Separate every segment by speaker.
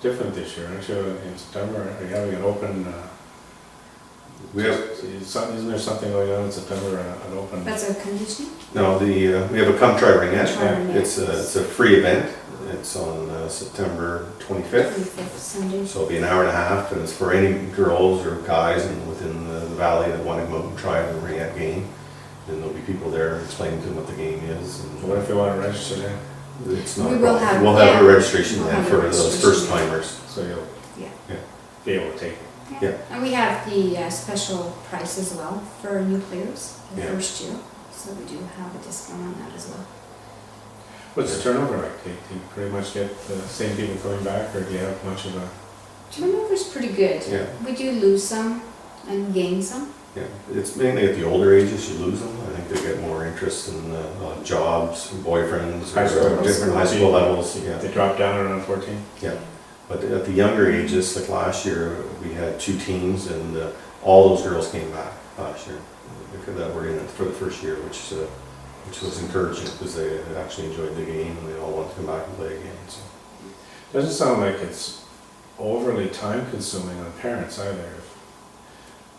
Speaker 1: different this year, aren't you, in September? Are you having an open, isn't there something going on in September, an open?
Speaker 2: That's a conditioning?
Speaker 3: No, we have a Come Try Ringette.
Speaker 2: Ringette.
Speaker 3: It's a free event. It's on September 25th.
Speaker 2: 25th, Sunday.
Speaker 3: So it'll be an hour and a half, and it's for any girls or guys within the valley that want to come out and try the ringette game. And there'll be people there explaining to them what the game is. And
Speaker 1: What if they want to register then?
Speaker 3: it's not
Speaker 2: We
Speaker 3: a
Speaker 2: will
Speaker 3: problem.
Speaker 2: have-
Speaker 3: We'll have
Speaker 2: yeah.
Speaker 3: a registration
Speaker 2: We'll
Speaker 3: then
Speaker 2: have a
Speaker 3: for those
Speaker 2: registration.
Speaker 3: first timers.
Speaker 1: So you'll
Speaker 2: Yeah.
Speaker 1: be able to take it.
Speaker 3: Yeah.
Speaker 2: And we have the special price as well for new players the
Speaker 3: Yeah.
Speaker 2: first year. So we do have a discount on that as well.
Speaker 1: What's the turnover like? Do you pretty much get the same people coming back, or do you have much of a?
Speaker 2: Turnover's pretty good.
Speaker 3: Yeah.
Speaker 2: We do lose some and gain some.
Speaker 3: Yeah, it's mainly at the older ages you lose them. I think they get more interest in jobs, boyfriends,
Speaker 1: High school.
Speaker 3: or different high school levels. Yeah.
Speaker 1: They drop down around 14?
Speaker 3: Yeah, but at the younger ages, like last year, we had 2 teams, and all those girls came back last year because that were in it for the first year, which was encouraging because they actually enjoyed the game and they all wanted to come back and play again. So.
Speaker 1: Doesn't sound like it's overly time consuming on parents either. If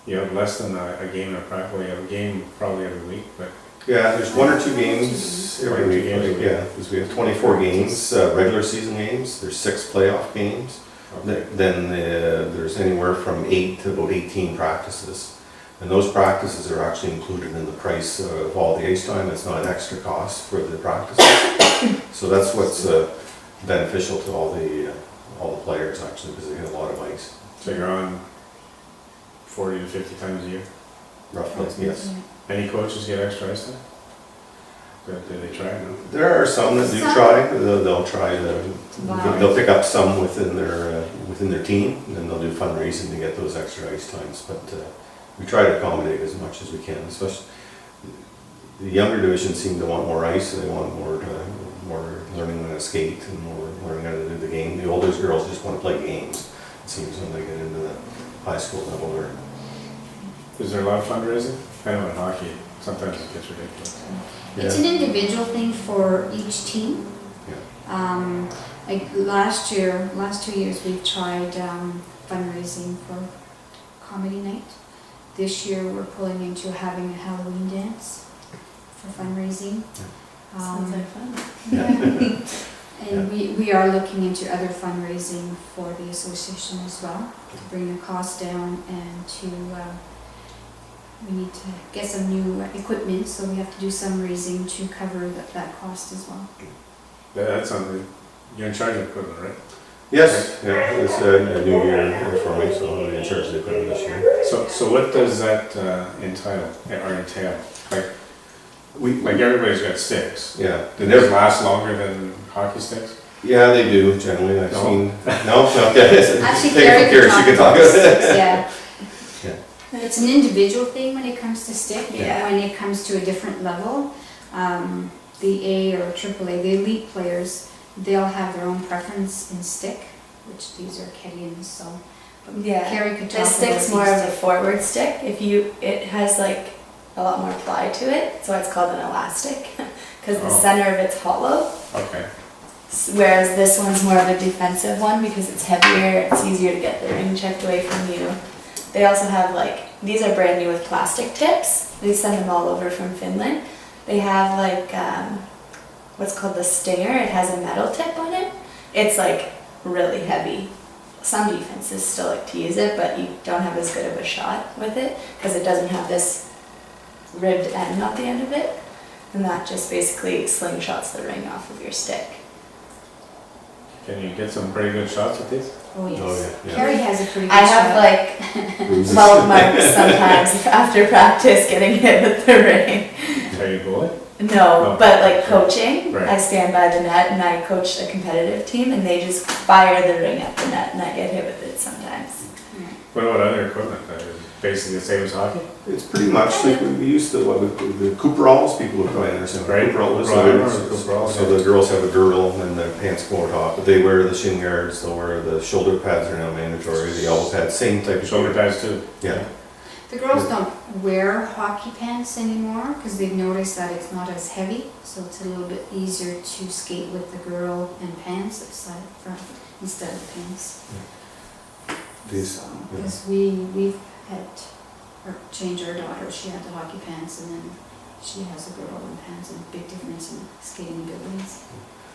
Speaker 1: you have less than a game or practically, you have a game probably every week, but
Speaker 3: Yeah, there's 1 or 2 games every week. Yeah, because we have 24 games, regular season games. There's 6 playoff games.
Speaker 1: okay.
Speaker 3: Then there's anywhere from 8 to about 18 practices. And those practices are actually included in the price of all the ice time. It's not an extra cost for the practices. So that's what's beneficial to all the players actually, because they get a lot of ice.
Speaker 1: So you're on 40 to 50 times a year?
Speaker 3: Roughly, yes.
Speaker 1: Any coaches get extra ice time? Do they try it? No?
Speaker 3: There are some that do try. They'll try to. They'll pick up some within their team, and then they'll do fundraising to get those extra ice times. But we try to accommodate as much as we can. Especially the younger divisions seem to want more ice, and they want more learning how to skate and more learning how to do the game. The older girls just want to play games. It seems when they get into the high school level. Or
Speaker 1: Is there a lot of fundraising? I know in hockey, sometimes it gets ridiculous.
Speaker 2: It's an individual thing for each team.
Speaker 3: Yeah.
Speaker 2: Like last 2 years, we've tried fundraising for comedy night. This year, we're pulling into having a Halloween dance for fundraising.
Speaker 4: Sounds like fun.
Speaker 2: Yeah. And we are looking into other fundraising for the association as well, to bring the cost down and to, we need to get some new equipment, so we have to do some raising to cover that cost as well.
Speaker 1: That's something, you're in charge of equipment, right?
Speaker 3: Yes, yeah, it's a new year for me, so I'm in charge of the equipment this year.
Speaker 1: So what does that entail? Like everybody's got sticks.
Speaker 3: Yeah.
Speaker 1: Do theirs last longer than hockey sticks?
Speaker 3: Yeah, they do generally. I've
Speaker 1: No?
Speaker 3: seen. No, okay.
Speaker 2: Actually,
Speaker 3: Take it from Carrie, she can talk about it.
Speaker 2: Yeah.
Speaker 3: Yeah.
Speaker 2: It's an individual thing when it comes to stick.
Speaker 4: Yeah.
Speaker 2: When it comes to a different level, the A or AAA, the elite players, they'll have their own preference in stick, which these are Kenyan, so. But
Speaker 4: Yeah,
Speaker 2: Carrie could talk
Speaker 4: this stick's
Speaker 2: about
Speaker 4: more
Speaker 2: these
Speaker 4: of a forward stick. It has like a lot more ply to it, so it's called an elastic because the
Speaker 1: Oh.
Speaker 4: center of it's hollow.
Speaker 1: Okay.
Speaker 4: Whereas this one's more of a defensive one because it's heavier, it's easier to get the ring checked away from you. They also have these are brand new with plastic tips. They send them all over from Finland. They have what's called the stinger. It has a metal tip on it. It's really heavy. Some defenses still like to use it, but you don't have as good of a shot with it because it doesn't have this ribbed end at the end of it. And that just basically slingshots the ring off of your stick.
Speaker 1: Can you get some pretty good shots with these?
Speaker 2: Oh, yes.
Speaker 3: Oh, yeah.
Speaker 2: Carrie has a pretty good
Speaker 4: I have
Speaker 2: shot.
Speaker 4: mouth marks sometimes after practice getting hit with the ring.
Speaker 1: Are you a goalie?
Speaker 4: No,
Speaker 1: Oh,
Speaker 4: but
Speaker 1: sure.
Speaker 4: coaching,
Speaker 1: Right.
Speaker 4: I stand by the net and I coach a competitive team and they just fire the ring at the net and I get hit with it sometimes.
Speaker 1: What about other equipment? Is it basically the same as hockey?
Speaker 3: It's pretty much like we used the Cooperalls. People would probably understand what
Speaker 1: Right.
Speaker 3: Cooperall is.
Speaker 1: Cooperalls,
Speaker 3: So the girls have a girdle and the pants go on top, but they wear the shin guards. They'll wear the shoulder pads are now mandatory. The elbow pads, same type of
Speaker 1: Shoulder pads too?
Speaker 3: Yeah.
Speaker 2: The girls don't wear hockey pants anymore because they've noticed that it's not as heavy, so it's a little bit easier to skate with the girdle and pants aside from instead of pins.
Speaker 3: These,
Speaker 2: Because we've had her change our daughter, she had the hockey pants and then she has a girl in pants, and big difference in skating abilities.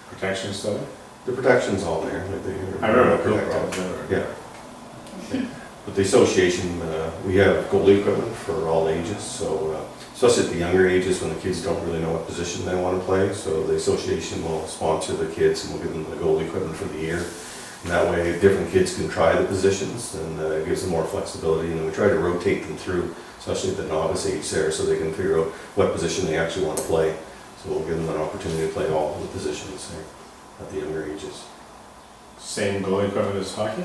Speaker 1: Protection still there?
Speaker 3: the protection's all there. Like
Speaker 1: I remember the
Speaker 3: protected.
Speaker 1: pool
Speaker 3: Yeah. But the association, we have goalie equipment for all ages, so especially at the younger ages when the kids don't really know what position they want to play, so the association will sponsor the kids and we'll give them the goalie equipment for the year. And that way different kids can try the positions and it gives them more flexibility, and then we try to rotate them through, especially at the novice age there, so they can figure out what position they actually want to play. So we'll give them an opportunity to play all the positions there at the younger ages.
Speaker 1: Same goalie equipment as hockey?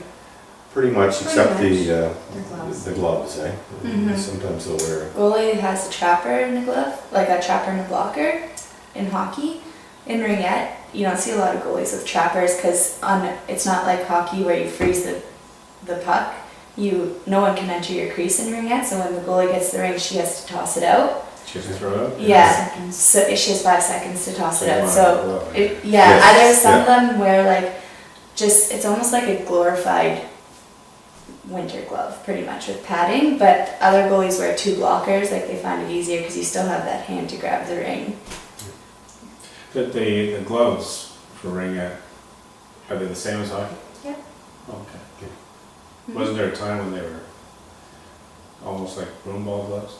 Speaker 3: Pretty much,
Speaker 2: Pretty
Speaker 3: except
Speaker 2: much.
Speaker 3: the gloves, eh?
Speaker 4: Mhm.
Speaker 3: Sometimes they'll wear.
Speaker 4: Goalie has a trapper in the glove, like a trapper and a blocker in hockey. In ringette, you don't see a lot of goalies with trappers because it's not like hockey where you freeze the puck. No one can enter your crease in ringette, so when the goalie gets the ring, she has to toss it out.
Speaker 1: She has to throw it out?
Speaker 4: Yeah.
Speaker 2: Seconds.
Speaker 4: So she has 5 seconds to toss it
Speaker 1: So you
Speaker 4: out.
Speaker 1: want
Speaker 4: So
Speaker 1: a glove,
Speaker 3: Yes,
Speaker 4: either some
Speaker 3: yeah.
Speaker 4: of them wear like it's almost like a glorified winter glove, pretty much with padding. But other goalies wear 2 blockers, like they find it easier because you still have that hand to grab the ring.
Speaker 1: But the gloves for ringette, are they the same as hockey?
Speaker 2: Yep.
Speaker 1: Okay. Wasn't there a time when they were almost like broom ball gloves?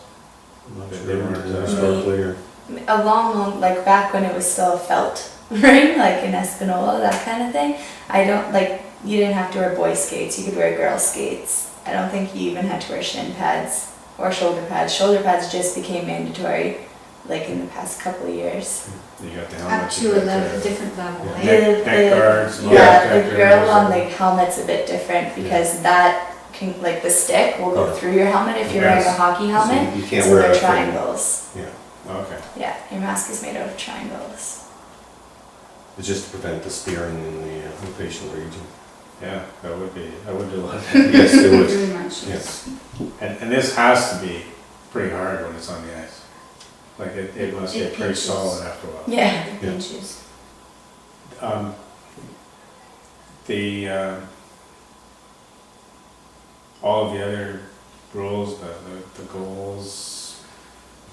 Speaker 3: I'm not
Speaker 1: They
Speaker 3: sure,
Speaker 1: weren't,
Speaker 3: historically, or
Speaker 4: A long, like back when it was still a felt ring, like in Espanola, that kind of thing. You didn't have to wear boy skates, you could wear girl skates. I don't think you even had to wear shin pads or shoulder pads. Shoulder pads just became mandatory like in the past couple of years.
Speaker 1: You got the
Speaker 2: Up
Speaker 1: helmet.
Speaker 2: to a different level,
Speaker 1: Yeah.
Speaker 2: eh?
Speaker 1: Neck guards and all
Speaker 4: Yeah,
Speaker 1: that
Speaker 4: the
Speaker 1: stuff.
Speaker 4: girl on the helmet's a bit different because that can, like the stick will go
Speaker 3: Yeah.
Speaker 4: through your helmet if you're wearing a
Speaker 1: Yes.
Speaker 4: hockey helmet.
Speaker 3: So you can't
Speaker 4: So
Speaker 3: wear
Speaker 4: they're
Speaker 3: it for-
Speaker 4: triangles.
Speaker 1: Okay.
Speaker 4: Yeah, your mask is made out of triangles.
Speaker 3: It's just to prevent the spearing in the facial region.
Speaker 1: Yeah, that would do a lot.
Speaker 3: Yes, it would.
Speaker 2: Very much,
Speaker 3: Yes.
Speaker 1: And this has to be pretty hard when it's on the ice. Like it must
Speaker 2: It
Speaker 1: get pretty
Speaker 2: pinches.
Speaker 1: solid after a while.
Speaker 4: Yeah.
Speaker 2: The pinches.
Speaker 1: All of the other rules, the goals,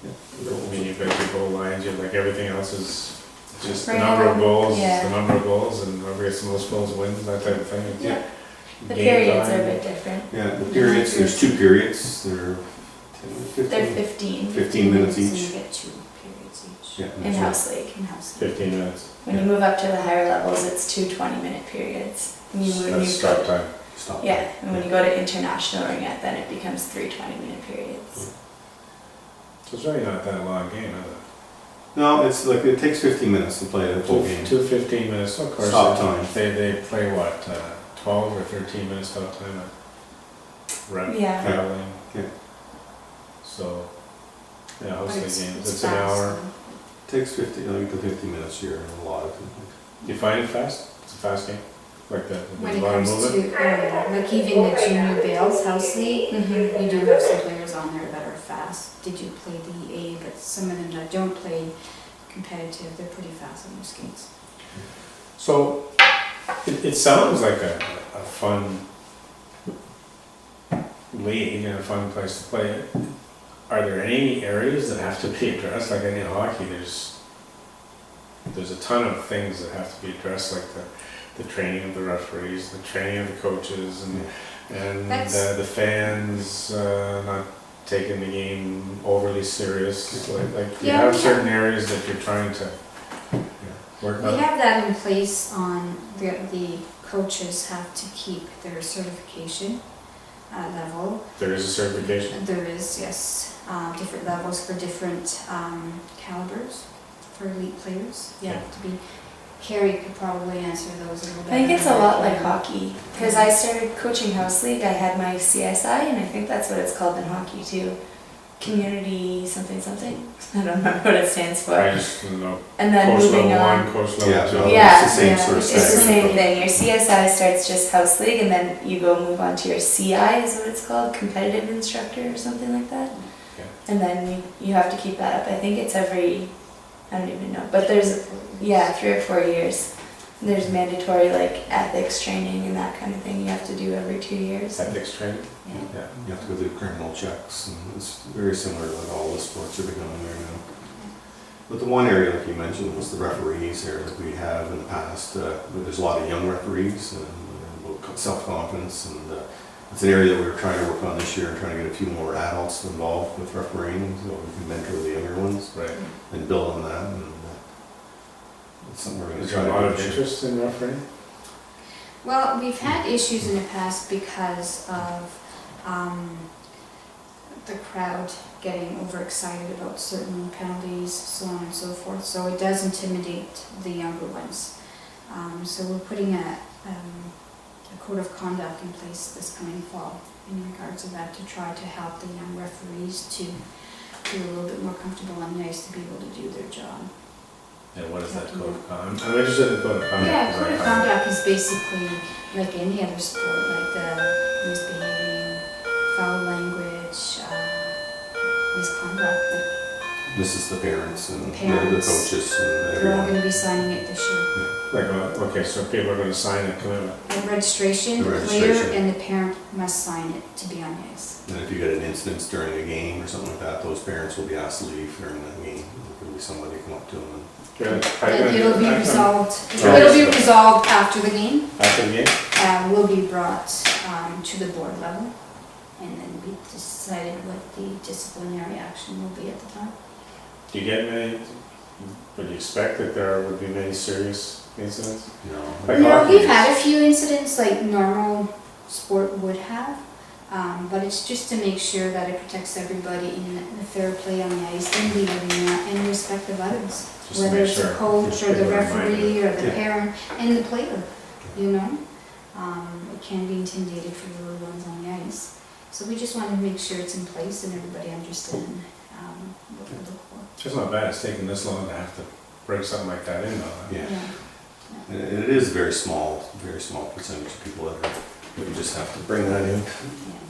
Speaker 1: I mean, you've got your goal lines, you have like everything else is just the number of goals,
Speaker 4: Yeah.
Speaker 1: the number of goals, and whoever gets the most goals wins, that type of thing.
Speaker 4: Yeah. The
Speaker 1: Game
Speaker 4: periods are
Speaker 1: time.
Speaker 4: a bit different.
Speaker 3: Yeah, the periods, there's 2 periods, they're 10,
Speaker 4: They're
Speaker 3: 15.
Speaker 4: 15
Speaker 3: 15 minutes
Speaker 2: And
Speaker 3: each.
Speaker 2: you get 2 periods each.
Speaker 3: Yeah,
Speaker 4: in
Speaker 3: that's right.
Speaker 4: house league.
Speaker 2: In-house.
Speaker 1: 15 minutes.
Speaker 4: When you move up to the higher levels, it's 2 20-minute periods. When you
Speaker 1: That's stop time.
Speaker 3: Stop.
Speaker 4: yeah, and when you go to international ringette, then it becomes 3 20-minute periods.
Speaker 1: So it's really not that long game, is it?
Speaker 3: No, it's like, it takes 15 minutes to play the full game.
Speaker 1: Two 15 minutes, of course.
Speaker 3: Stop time.
Speaker 1: They play what, 12 or 13 minutes stop time at rep
Speaker 4: Yeah.
Speaker 1: traveling.
Speaker 3: Yeah.
Speaker 1: So, yeah,
Speaker 2: But
Speaker 1: hopefully
Speaker 2: it's
Speaker 1: games, it's
Speaker 2: fast,
Speaker 1: an hour.
Speaker 3: It takes 50, like the 50 minutes here, a lot of them.
Speaker 1: You find it fast? It's a fast game? Like
Speaker 2: When
Speaker 1: there's a
Speaker 2: it
Speaker 1: lot of
Speaker 2: comes
Speaker 1: movement?
Speaker 2: to, like even the junior Bales house league,
Speaker 4: Mm-hmm.
Speaker 2: you do have some players on there that are fast. Did you play the A? But some of them that don't play competitive, they're pretty fast on their skates.
Speaker 1: So, it sounds like a fun league and a fun place to play it. Are there any areas that have to be addressed? Like in hockey, there's a ton of things that have to be addressed, like the training of the referees, the training of the coaches, and
Speaker 2: That's-
Speaker 1: the fans not taking the game overly serious. Like you
Speaker 2: Yeah,
Speaker 1: have
Speaker 2: we
Speaker 1: certain areas that you're trying to work
Speaker 2: We
Speaker 1: on.
Speaker 2: have that in place on, the coaches have to keep their certification level.
Speaker 1: There is a certification.
Speaker 2: There is, yes, different levels for different calibers for elite players. You have to be, Carrie could probably answer those a little bit.
Speaker 4: I think it's a lot like hockey because I started coaching house league. I had my CSI, and I think that's what it's called in hockey too. Community something something. I don't remember what it stands for.
Speaker 1: I just don't know.
Speaker 4: And then
Speaker 1: Coach
Speaker 4: moving
Speaker 1: level
Speaker 4: on.
Speaker 1: 1, coach level
Speaker 3: Yeah,
Speaker 1: 2.
Speaker 3: no,
Speaker 4: Yeah,
Speaker 3: it's the same sort of
Speaker 4: It's the
Speaker 3: style.
Speaker 4: same thing. Your CSI starts just house league, and then you go move on to your CI, is what it's called, competitive instructor or something like that.
Speaker 1: Yeah.
Speaker 4: And then you have to keep that up. I think it's every, I don't even know, but there's 3 or 4 years. There's mandatory like ethics training and that kind of thing you have to do every 2 years.
Speaker 1: Ethics training?
Speaker 4: Yeah.
Speaker 1: Yeah.
Speaker 3: You have to go through criminal checks, and it's very similar to what all the sports are becoming there now. But the one area, like you mentioned, was the referees there that we have in the past. There's a lot of young referees and self-confidence, and it's an area that we were trying to work on this year, trying to get a few more adults involved with refereeing, so we can mentor the younger ones
Speaker 1: Right.
Speaker 3: and build on that. And it's something we're going to
Speaker 1: Is
Speaker 3: try
Speaker 1: there a
Speaker 3: to
Speaker 1: lot
Speaker 3: do
Speaker 1: of
Speaker 3: this year.
Speaker 1: interest in refereeing?
Speaker 2: Well, we've had issues in the past because of the crowd getting overexcited about certain penalties, so on and so forth. So it does intimidate the younger ones. So we're putting a code of conduct in place this coming fall in regards to that, to try to help the young referees to feel a little bit more comfortable on the ice to be able to do their job.
Speaker 1: And what is that code of conduct? I'm interested in code of conduct.
Speaker 2: Yeah,
Speaker 1: 'cause
Speaker 2: code of
Speaker 1: I-
Speaker 2: conduct is basically like any other sport, like the misbehaving, foul language, misconduct.
Speaker 3: This is the parents and the
Speaker 2: Parents.
Speaker 3: coaches and
Speaker 2: They're all
Speaker 3: everyone.
Speaker 2: going to be signing it this year.
Speaker 1: Like, okay, so people are gonna sign a commitment.
Speaker 2: The registration,
Speaker 3: The
Speaker 2: the player
Speaker 3: registration.
Speaker 2: and the parent must sign it to be on the ice.
Speaker 3: And if you get an incident during a game or something like that, those parents will be asked to leave during that game. There'll be somebody come up to them
Speaker 1: Good.
Speaker 2: And it'll be resolved,
Speaker 1: Oh,
Speaker 2: it'll be
Speaker 1: so-
Speaker 2: resolved after the game,
Speaker 1: After the game?
Speaker 2: will be brought to the board level, and then we decided what the disciplinary action will be at the time.
Speaker 1: Do you get many, would you expect that there would be many serious incidents?
Speaker 3: and, you know.
Speaker 1: Like
Speaker 2: No,
Speaker 1: hockey
Speaker 2: we've
Speaker 1: is-
Speaker 2: had a few incidents like normal sport would have, but it's just to make sure that it protects everybody in the fair play on the ice, in the arena, and respect of others.
Speaker 1: Just to
Speaker 2: Whether
Speaker 1: make
Speaker 2: it's the
Speaker 1: sure
Speaker 2: coach or the
Speaker 1: people are
Speaker 2: referee
Speaker 1: reminded.
Speaker 2: or the
Speaker 3: Yeah.
Speaker 2: parent and the player, you know? It can be intimidated for the little ones on the ice. So we just wanted to make sure it's in place and everybody understand what we look for.
Speaker 1: It's not bad, it's taking this long to have to break something like that in though.
Speaker 3: Yeah. And it is a very small percentage of people that you just have to bring that in.
Speaker 2: Yeah.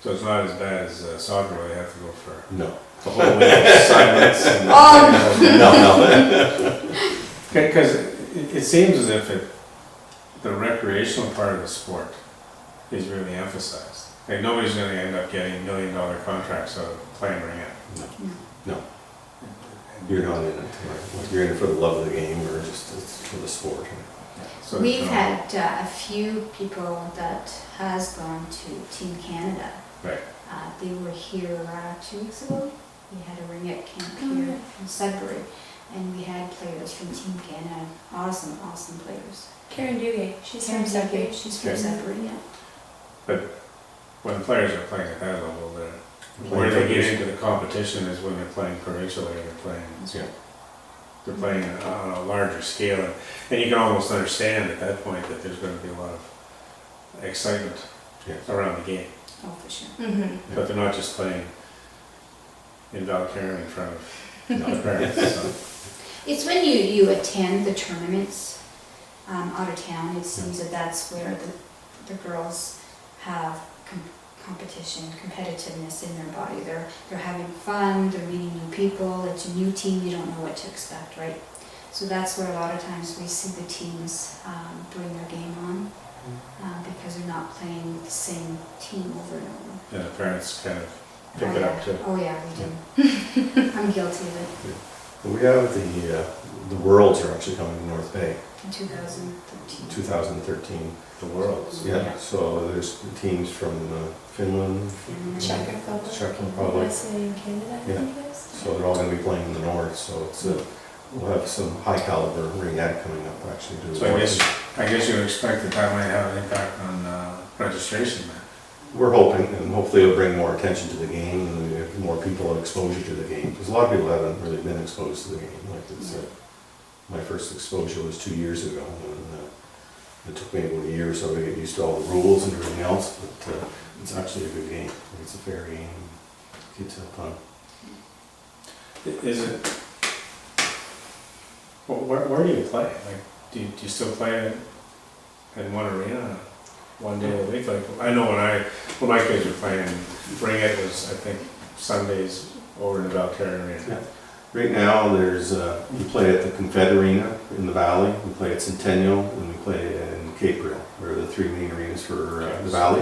Speaker 1: So it's not as bad as soccer where they have to go for
Speaker 3: No.
Speaker 1: the whole week of silence and.
Speaker 3: No.
Speaker 1: Because it seems as if the recreational part of the sport is really emphasized. Like nobody's gonna end up getting $1 million contracts out of playing ringette.
Speaker 3: No. You're not in it. Right? You're in it for the love of the game or just it's for the sport.
Speaker 1: So
Speaker 2: We've
Speaker 1: it's not-
Speaker 2: had a few people that has gone to Team Canada.
Speaker 1: Right.
Speaker 2: They were here 2 weeks ago. We had a ringette camp here in Sudbury, and we had players from Team Canada. Awesome, awesome players.
Speaker 4: Karen Duguay, she's
Speaker 2: Karen
Speaker 4: from Sudbury.
Speaker 2: Duguay, she's from
Speaker 1: Okay.
Speaker 2: Sudbury, yeah.
Speaker 1: But when players are playing at that level, where they get into the competition is when they're playing provincially or they're playing on a larger scale. And you can almost understand at that point that there's going to be a lot of excitement
Speaker 3: Yes.
Speaker 1: around the game.
Speaker 2: Oh, for sure.
Speaker 4: Mm-hmm.
Speaker 1: But they're not just playing in Valcarran in front of the parents. So.
Speaker 2: It's when you attend the tournaments out of town, it seems that that's where the girls have competition, competitiveness in their body. They're having fun, they're meeting new people, it's a new team, you don't know what to expect, right? So that's where a lot of times we see the teams bring their game on because they're not playing the same team over and over.
Speaker 1: And the parents kind of pick it up too.
Speaker 2: Oh yeah, we do. I'm guilty of it.
Speaker 3: We have the Worlds are actually coming to North Bay,
Speaker 2: In 2013.
Speaker 3: 2013.
Speaker 1: The Worlds.
Speaker 3: Yeah, so there's teams from Finland,
Speaker 4: Czech Republic.
Speaker 3: Czech Republic.
Speaker 4: USA and Canada, I
Speaker 3: Yeah.
Speaker 4: think it is.
Speaker 3: So they're all going to be playing in the north, so it's we'll have some high caliber ringette coming up actually.
Speaker 1: So I guess you would expect that might have an impact on registration then.
Speaker 3: We're hoping, and hopefully it'll bring more attention to the game and we have more people exposure to the game. Because a lot of people haven't really been exposed to the game. Like it's, my first exposure was 2 years ago, and it took me about a year or so to get used to all the rules and everything else. But it's actually a good game. It's a fair game. Kids have fun.
Speaker 1: Is it? Well, where do you play? Like, do you still play in one arena, one day a week? Like, I know when my kids were playing, ringette was I think Sundays over in the Valcarran arena.
Speaker 3: Yeah. Right now, there's, we play at the Confed Arena in the Valley, we play at Centennial, and we play in Caperville, are the three main arenas for the Valley.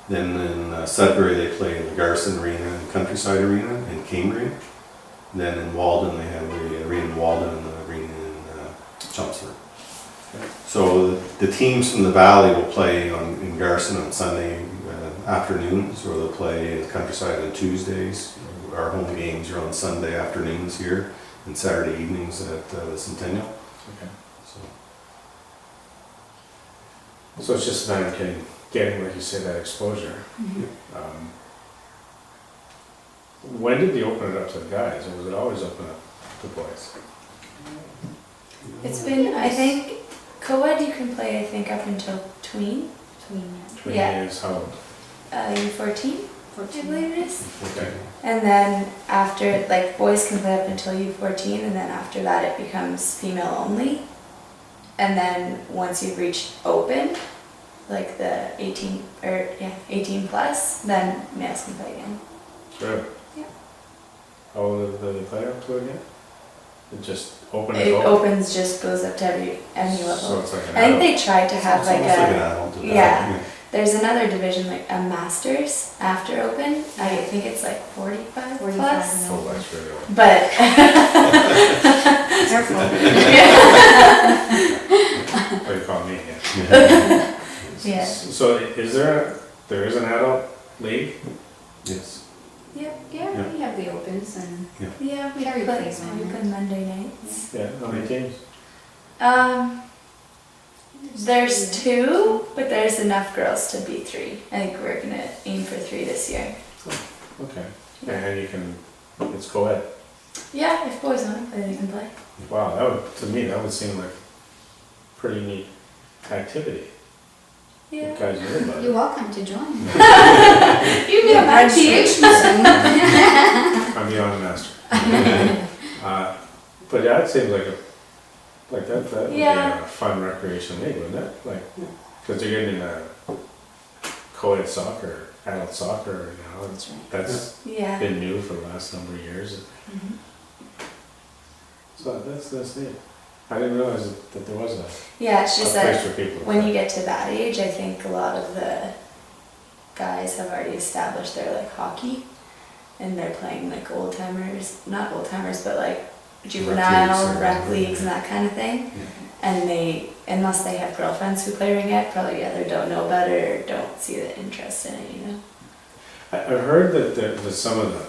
Speaker 3: Then in Sudbury, they play in the Garrison Arena and Countryside Arena and Cambria. Then in Walden, they have the arena in Walden and the arena in Chelmsford. So the teams from the Valley will play in Garrison on Sunday afternoons, or they'll play in Countryside on Tuesdays. Our home games are on Sunday afternoons here, and Saturday evenings at the Centennial.
Speaker 1: Okay.
Speaker 3: So,
Speaker 1: So it's just a matter of getting, like you say, that exposure. When did they open it up to the guys, or was it always open up to boys?
Speaker 4: It's been, I think, co-ed you can play, I think, up until tween.
Speaker 1: Tween
Speaker 4: Yeah.
Speaker 1: is how old?
Speaker 4: U14, I believe it is.
Speaker 1: Okay.
Speaker 4: And then after, like, boys can play up until U14, and then after that it becomes female only. And then once you've reached open, like the 18 plus, then males can play again.
Speaker 1: Sure.
Speaker 4: Yeah.
Speaker 1: How old do they play up to again? It just opens
Speaker 4: It
Speaker 1: up?
Speaker 4: opens, just goes up to any
Speaker 1: So
Speaker 4: level.
Speaker 1: it's like an
Speaker 4: I think
Speaker 1: adult.
Speaker 4: they tried to have
Speaker 3: it's
Speaker 4: like
Speaker 3: almost like an
Speaker 4: a,
Speaker 3: adult event.
Speaker 4: yeah. There's another division, like a masters after open. I think it's like 45
Speaker 2: 45
Speaker 4: plus.
Speaker 2: and
Speaker 1: Oh, that's really old.
Speaker 4: But
Speaker 2: Careful.
Speaker 1: What do you call me? Yeah.
Speaker 4: Yeah.
Speaker 1: So is there is an adult league?
Speaker 3: Yes.
Speaker 2: Yeah,
Speaker 3: Yeah.
Speaker 2: we have the opens and
Speaker 4: yeah, we
Speaker 2: Carrie
Speaker 4: play
Speaker 2: plays on
Speaker 4: we
Speaker 2: it.
Speaker 4: play Monday nights.
Speaker 1: Yeah. How many teams?
Speaker 4: There's 2, but there's enough girls to be 3. I think we're gonna aim for 3 this year.
Speaker 1: Okay. And you can, it's co-ed.
Speaker 4: Yeah, if boys want to play, they can play.
Speaker 1: Wow, that would, to me, that would seem like pretty neat activity. You
Speaker 4: Yeah.
Speaker 1: guys know about
Speaker 2: you're
Speaker 1: it.
Speaker 2: welcome to join.
Speaker 4: You know my team.
Speaker 2: Registration soon.
Speaker 1: I'm beyond a master. But yeah, it seems like that would be
Speaker 4: Yeah.
Speaker 1: a fun recreation league, wouldn't it? Like, because they're getting co-ed soccer, adult soccer, you know,
Speaker 2: That's right.
Speaker 1: that's
Speaker 4: Yeah.
Speaker 1: been new for the last number of years.
Speaker 4: Mhm.
Speaker 1: So that's neat. I didn't realize that there was
Speaker 4: Yeah, it's
Speaker 1: a
Speaker 4: just
Speaker 1: place
Speaker 4: that
Speaker 1: for people. to
Speaker 4: when
Speaker 1: play.
Speaker 4: you get to that age, I think a lot of the guys have already established their like hockey, and they're playing like old timers, not old timers, but like juvenile
Speaker 3: leagues,
Speaker 4: rec leagues and that kind of thing. And they, unless they have girlfriends who play ringette, probably either don't know about it or don't see the interest in it, you know.
Speaker 1: I've heard that some of the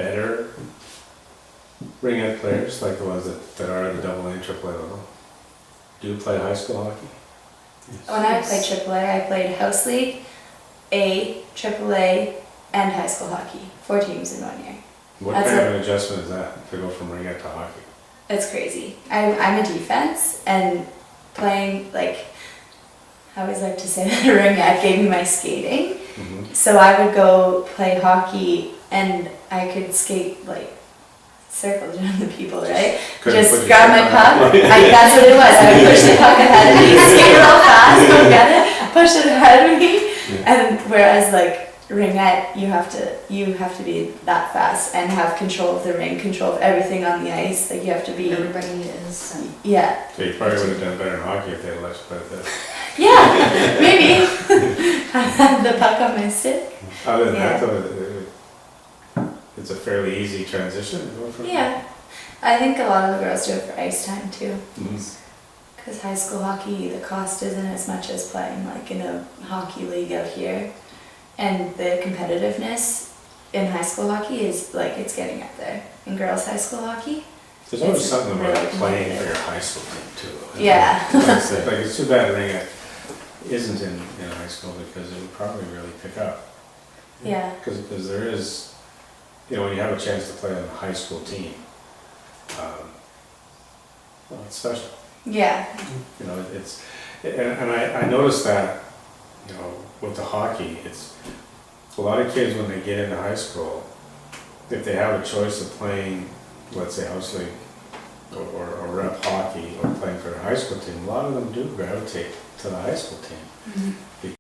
Speaker 1: better ringette players, like the ones that are at the AA and AAA level, do play high school hockey.
Speaker 4: When I played AAA, I played house league, A, AAA, and high school hockey. 4 teams in 1 year.
Speaker 1: What
Speaker 4: That's
Speaker 1: kind of an adjustment is that to go from ringette to hockey?
Speaker 4: It's crazy. I'm a defense, and playing, like, I always like to say that ringette gave me my skating.
Speaker 1: Mm-hmm.
Speaker 4: So I would go play hockey, and I could skate, like, circles around the people, right? Just grab my puck. That's what it was. I would push the puck ahead of me, skate real fast, go get it, push it ahead of me. And whereas, like, ringette, you have to be that fast and have control of the ring, control of everything on the ice. Like, you have to be.
Speaker 2: Everybody is.
Speaker 4: Yeah.
Speaker 1: So you probably would have done better in hockey if they had let you play this.
Speaker 4: Yeah, maybe. I had the puck on my stick.
Speaker 1: Other than
Speaker 4: Yeah.
Speaker 1: that, though, it's a fairly easy transition. to go from-
Speaker 4: Yeah. I think a lot of the girls do it for ice time too.
Speaker 1: Mhm.
Speaker 4: Because high school hockey, the cost isn't as much as playing like in a hockey league out here. And the competitiveness in high school hockey is like, it's getting up there. In girls' high school hockey,
Speaker 1: There's always
Speaker 4: It's
Speaker 1: something about
Speaker 4: really
Speaker 1: playing for
Speaker 4: competitive.
Speaker 1: your high school team too.
Speaker 4: Yeah.
Speaker 1: Like it's too bad ringette isn't in high school because it would probably really pick up.
Speaker 4: yeah.
Speaker 1: Because there is, when you have a chance to play on a high school team, well, it's special.
Speaker 4: Yeah.
Speaker 1: It's, and I noticed that, with the hockey, it's a lot of kids when they get into high school, if they have a choice of playing, let's say house league or rep hockey or playing for a high school team, a lot of them do gravitate to the high school team.
Speaker 2: Mhm.